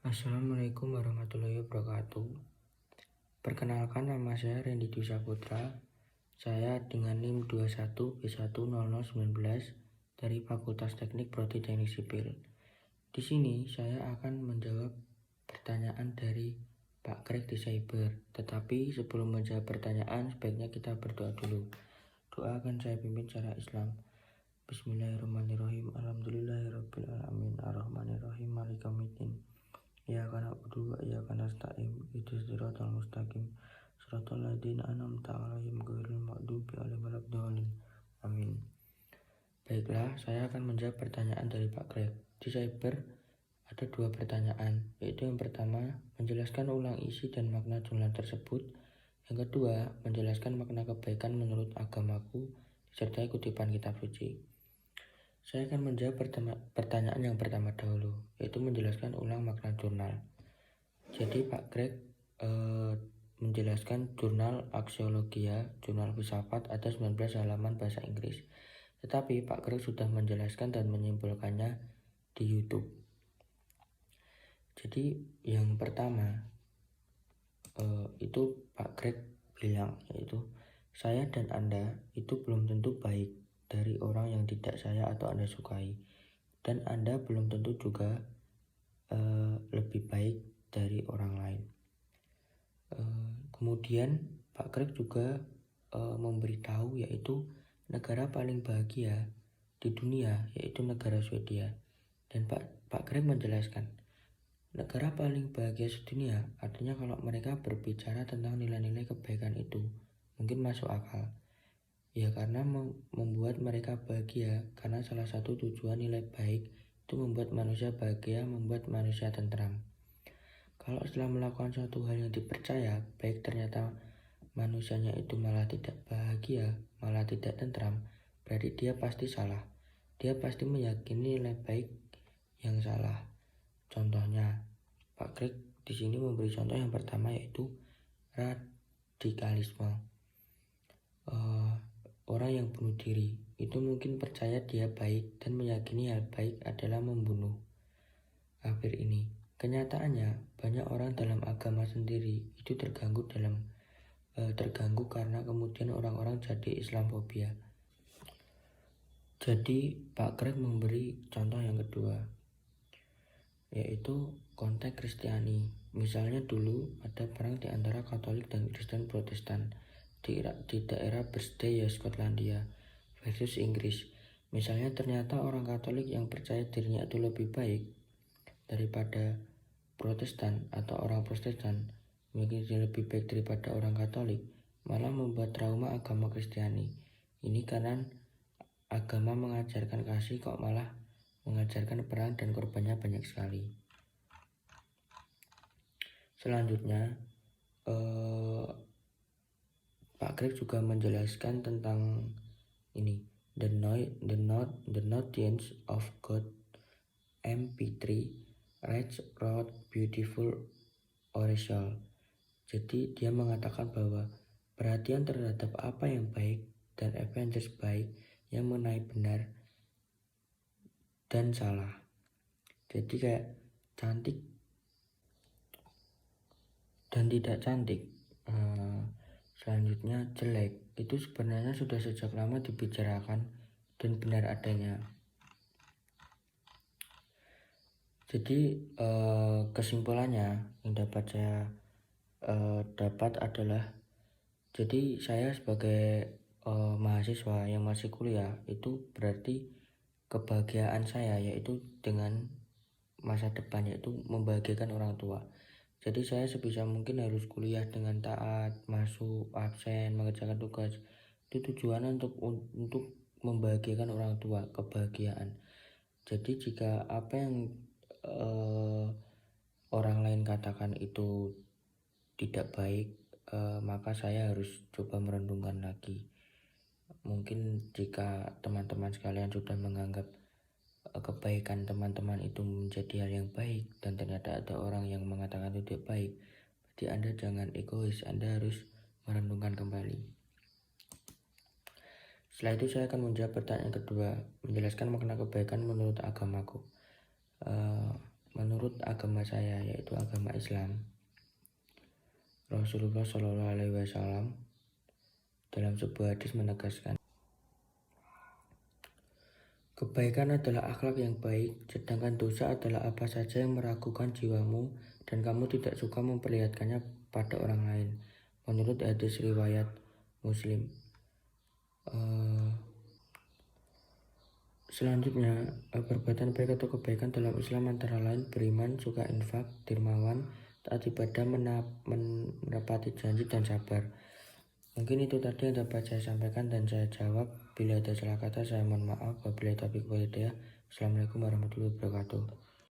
Assalamualaikum warahmatullahi wabarakatuh. Perkenalkan, nama saya Randy Dwi Saputra. Saya dengan NIM 21B10019 dari Fakultas Teknik Prodi Teknik Sipil. Di sini saya akan menjawab pertanyaan dari Pak Greg di Cyber. Tetapi sebelum menjawab pertanyaan, sebaiknya kita berdoa dulu. Doa akan saya pimpin secara Islam. Bismillahirrahmanirrahim. Alhamdulillahirabbil alamin. Arrahmanirrahim. Maliki yaumiddin. Iyyaka na'budu wa iyyaka nasta'in. Ihdinas siratal mustaqim. Shiratal ladzina an'amta 'alaihim ghairil maghdubi 'alaihim waladdallin. Amin. Baiklah, saya akan menjawab pertanyaan dari Pak Greg. Di Cyber ada dua pertanyaan, yaitu yang pertama, menjelaskan ulang isi dan makna jumlah tersebut. Yang kedua, menjelaskan makna kebaikan menurut agamaku disertai kutipan kitab suci. Saya akan menjawab pertanyaan yang pertama dahulu, yaitu menjelaskan ulang makna jurnal. Jadi Pak Greg menjelaskan jurnal Axiologia, jurnal filsafat ada 19 halaman bahasa Inggris. Tetapi Pak Greg sudah menjelaskan dan menyimpulkannya di YouTube. Jadi yang pertama itu Pak Greg bilang, yaitu saya dan Anda itu belum tentu baik dari orang yang tidak saya atau Anda sukai, dan Anda belum tentu juga lebih baik dari orang lain. Kemudian Pak Greg juga memberitahu yaitu negara paling bahagia di dunia yaitu negara Swedia, dan Pak Greg menjelaskan negara paling bahagia sedunia artinya kalau mereka berbicara tentang nilai-nilai kebaikan itu mungkin masuk akal. Ya, karena membuat mereka bahagia, karena salah satu tujuan nilai baik itu membuat manusia bahagia, membuat manusia tentram. Kalau setelah melakukan suatu hal yang dipercaya baik ternyata manusianya itu malah tidak bahagia, malah tidak tentram, berarti dia pasti salah. Dia pasti meyakini nilai baik yang salah. Contohnya, Pak Greg di sini memberi contoh yang pertama yaitu radikalisme. Orang yang bunuh diri itu mungkin percaya dia baik dan meyakini hal baik adalah membunuh. Akhir ini, kenyataannya banyak orang dalam agama sendiri itu terganggu karena kemudian orang-orang jadi Islamofobia. Jadi Pak Greg memberi contoh yang kedua, yaitu konteks Kristiani. Misalnya dulu ada perang di antara Katolik dan Kristen Protestan di daerah Birdseye, Skotlandia versus Inggris. Misalnya ternyata orang Katolik yang percaya dirinya itu lebih baik daripada Protestan, atau orang Protestan mungkin lebih baik daripada orang Katolik, malah membuat trauma agama Kristiani. Ini karena agama mengajarkan kasih kok malah mengajarkan perang dan korbannya banyak sekali. Selanjutnya Pak Greg juga menjelaskan tentang ini, The Notions of God MP3 Rich wrote beautiful oracle. Jadi dia mengatakan bahwa perhatian terhadap apa yang baik dan Avengers baik yang mengenai benar dan salah. Jadi kayak cantik dan tidak cantik. Selanjutnya jelek itu sebenarnya sudah sejak lama dibicarakan dan benar adanya. Jadi kesimpulannya yang dapat saya dapat adalah, jadi saya sebagai mahasiswa yang masih kuliah itu berarti kebahagiaan saya yaitu dengan masa depan, yaitu membahagiakan orang tua. Jadi saya sebisa mungkin harus kuliah dengan taat, masuk, absen, mengerjakan tugas. Itu tujuannya untuk membahagiakan orang tua, kebahagiaan. Jadi jika apa yang orang lain katakan itu tidak baik, maka saya harus coba merenungkan lagi. Mungkin jika teman-teman sekalian sudah menganggap kebaikan teman-teman itu menjadi hal yang baik dan ternyata ada orang yang mengatakan itu tidak baik, berarti Anda jangan egois, Anda harus merenungkan kembali. Setelah itu saya akan menjawab pertanyaan kedua, menjelaskan makna kebaikan menurut agamaku. menurut agama saya, yaitu agama Islam. Rasulullah Shallallahu Alaihi Wasallam dalam sebuah hadis menegaskan, kebaikan adalah akhlak yang baik, sedangkan dosa adalah apa saja yang meragukan jiwamu dan kamu tidak suka memperlihatkannya pada orang lain. Menurut hadis riwayat Muslim. Selanjutnya, perbuatan baik atau kebaikan dalam Islam antara lain beriman, suka infak, dermawan, taat ibadah, menepati janji, dan sabar. Mungkin itu tadi yang dapat saya sampaikan dan saya jawab. Bila ada salah kata, saya mohon maaf. Wabillahi taufiq wal hidayah. Assalamualaikum warahmatullahi wabarakatuh.